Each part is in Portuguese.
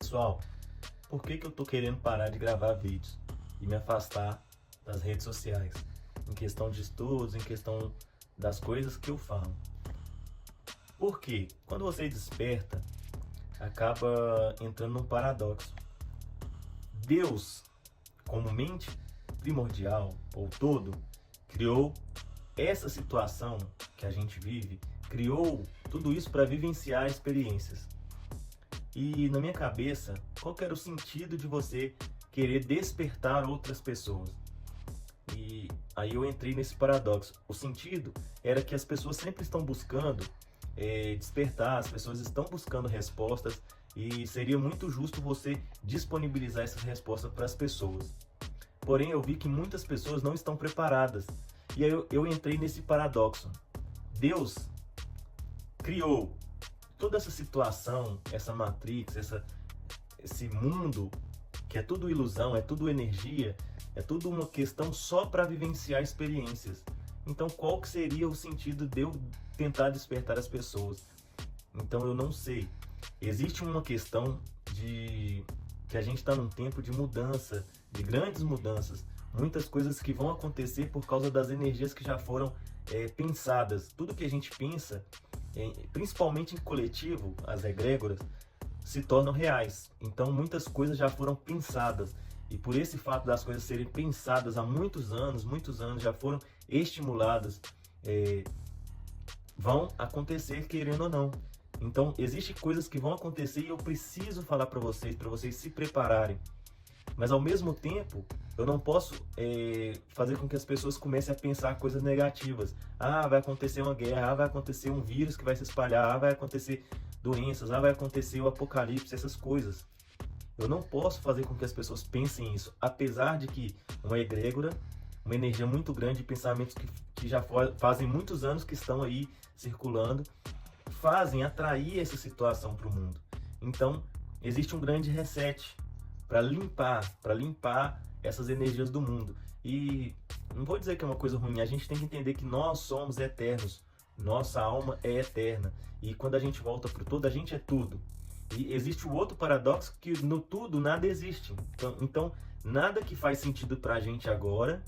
Pessoal, por que eu tô querendo parar de gravar vídeos e me afastar das redes sociais? Em questão de estudos, em questão das coisas que eu falo. Porque quando você desperta, acaba entrando num paradoxo. Deus, como mente primordial ou todo, criou essa situação que a gente vive, criou tudo isso para vivenciar experiências. E na minha cabeça, qual que era o sentido de você querer despertar outras pessoas? E aí eu entrei nesse paradoxo. O sentido era que as pessoas sempre estão buscando despertar, as pessoas estão buscando respostas e seria muito justo você disponibilizar essas respostas para as pessoas. Porém, eu vi que muitas pessoas não estão preparadas. E aí eu entrei nesse paradoxo. Deus criou toda essa situação, essa matrix, esse mundo que é tudo ilusão, é tudo energia, é tudo uma questão só para vivenciar experiências. Então, qual que seria o sentido de eu tentar despertar as pessoas? Então, eu não sei. Existe uma questão de que a gente está num tempo de mudança, de grandes mudanças, muitas coisas que vão acontecer por causa das energias que já foram pensadas. Tudo que a gente pensa, principalmente em coletivo, as egrégoras, se tornam reais. Então muitas coisas já foram pensadas. E por esse fato das coisas serem pensadas há muitos anos já foram estimuladas, vão acontecer querendo ou não. Então existem coisas que vão acontecer e eu preciso falar para vocês se prepararem. Mas ao mesmo tempo, eu não posso fazer com que as pessoas comecem a pensar coisas negativas. Ah, vai acontecer uma guerra, vai acontecer um vírus que vai se espalhar, vai acontecer doenças, vai acontecer o apocalipse, essas coisas. Eu não posso fazer com que as pessoas pensem isso, apesar de que uma egrégora, uma energia muito grande de pensamentos que já fazem muitos anos que estão aí circulando, fazem atrair essa situação para o mundo. Então, existe um grande reset para limpar essas energias do mundo. E não vou dizer que é uma coisa ruim, a gente tem que entender que nós somos eternos, nossa alma é eterna. E quando a gente volta para o todo, a gente é tudo. E existe o outro paradoxo que no tudo nada existe. Então nada que faz sentido para a gente agora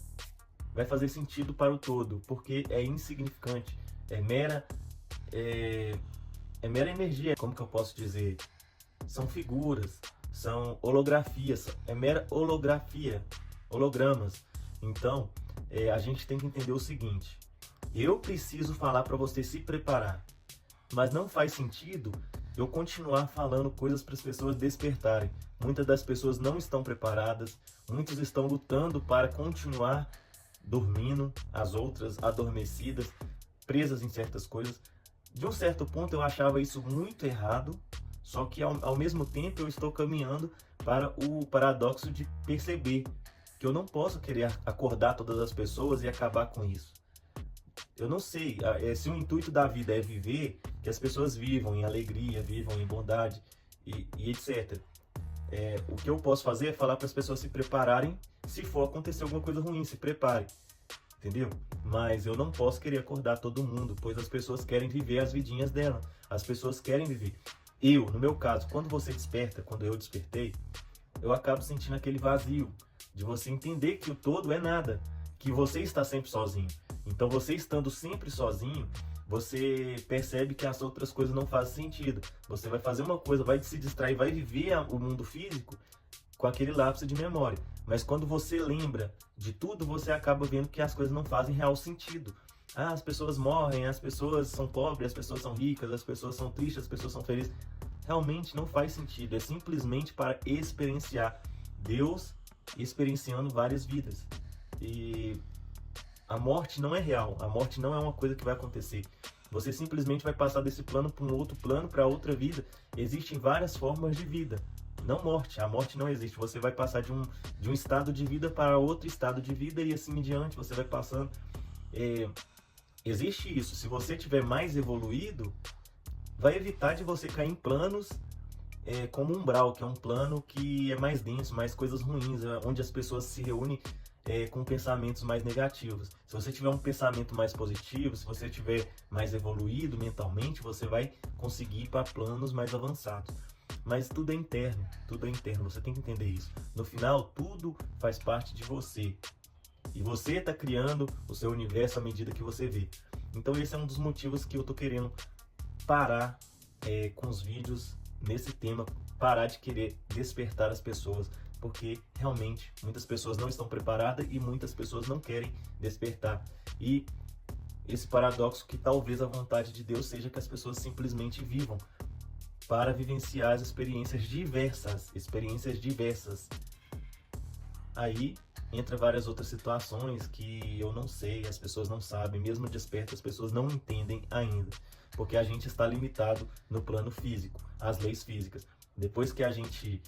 vai fazer sentido para o todo, porque é insignificante, é mera energia, como que eu posso dizer? São figuras, são holografias, é mera holografia, hologramas. Então, a gente tem que entender o seguinte: eu preciso falar para você se preparar, mas não faz sentido eu continuar falando coisas para as pessoas despertarem. Muitas das pessoas não estão preparadas, muitos estão lutando para continuar dormindo, as outras adormecidas, presas em certas coisas. De um certo ponto eu achava isso muito errado, só que ao mesmo tempo eu estou caminhando para o paradoxo de perceber que eu não posso querer acordar todas as pessoas e acabar com isso. Eu não sei se o intuito da vida é viver, que as pessoas vivam em alegria, vivam em bondade e etc. O que eu posso fazer é falar para as pessoas se prepararem, se for acontecer alguma coisa ruim, se prepare. Entendeu? Mas eu não posso querer acordar todo mundo, pois as pessoas querem viver as vidinhas dela. As pessoas querem viver. No meu caso, quando você desperta, quando eu despertei, eu acabo sentindo aquele vazio de você entender que o todo é nada, que você está sempre sozinho. Então você estando sempre sozinho, você percebe que as outras coisas não fazem sentido. Você vai fazer uma coisa, vai se distrair, vai viver o mundo físico com aquele lapso de memória. Mas quando você lembra de tudo, você acaba vendo que as coisas não fazem real sentido. Ah, as pessoas morrem, as pessoas são pobres, as pessoas são ricas, as pessoas são tristes, as pessoas são felizes. Realmente não faz sentido, é simplesmente para experienciar Deus experienciando várias vidas. E a morte não é real, a morte não é uma coisa que vai acontecer. Você simplesmente vai passar desse plano para um outro plano, para outra vida. Existem várias formas de vida, não morte. A morte não existe. Você vai passar de um estado de vida para outro estado de vida e assim em diante, você vai passando. Existe isso. Se você tiver mais evoluído, vai evitar de você cair em planos como umbral, que é um plano que é mais denso, mais coisas ruins, onde as pessoas se reúnem com pensamentos mais negativos. Se você tiver um pensamento mais positivo, se você tiver mais evoluído mentalmente, você vai conseguir ir para planos mais avançados. mas tudo é interno, você tem que entender isso. No final, tudo faz parte de você. E você está criando o seu universo à medida que você vê. Então esse é um dos motivos que eu tô querendo parar com os vídeos nesse tema, parar de querer despertar as pessoas, porque realmente muitas pessoas não estão preparadas e muitas pessoas não querem despertar. E esse paradoxo que talvez a vontade de Deus seja que as pessoas simplesmente vivam para vivenciar as experiências diversas. Aí entra várias outras situações que eu não sei, as pessoas não sabem, mesmo despertas, as pessoas não entendem ainda, porque a gente está limitado no plano físico, às leis físicas. Depois que a gente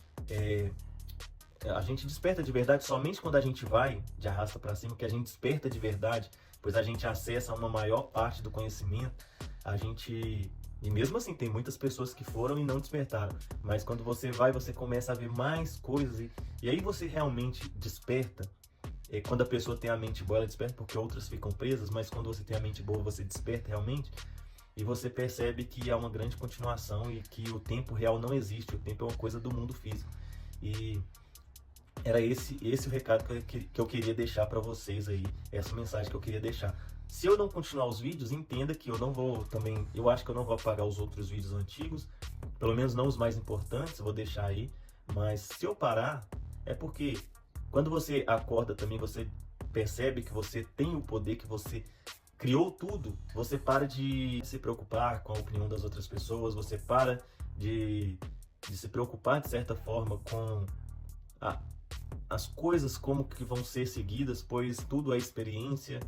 desperta de verdade somente quando a gente vai de arrasta para cima, que a gente desperta de verdade, pois a gente acessa uma maior parte do conhecimento, e mesmo assim, tem muitas pessoas que foram e não despertaram. Mas quando você vai, você começa a ver mais coisas. E aí você realmente desperta. Quando a pessoa tem a mente boa, ela desperta porque outras ficam presas. Mas quando você tem a mente boa, você desperta realmente. E você percebe que há uma grande continuação e que o tempo real não existe. O tempo é uma coisa do mundo físico. E era esse o recado que eu queria deixar para vocês aí. Essa mensagem que eu queria deixar. Se eu não continuar os vídeos, entenda que eu acho que eu não vou apagar os outros vídeos antigos, pelo menos não os mais importantes, eu vou deixar aí, mas se eu parar, é porque quando você acorda também, você percebe que você tem o poder, que você criou tudo, você para de se preocupar com a opinião das outras pessoas, você para de se preocupar de certa forma com as coisas como que vão ser seguidas, pois tudo é experiência.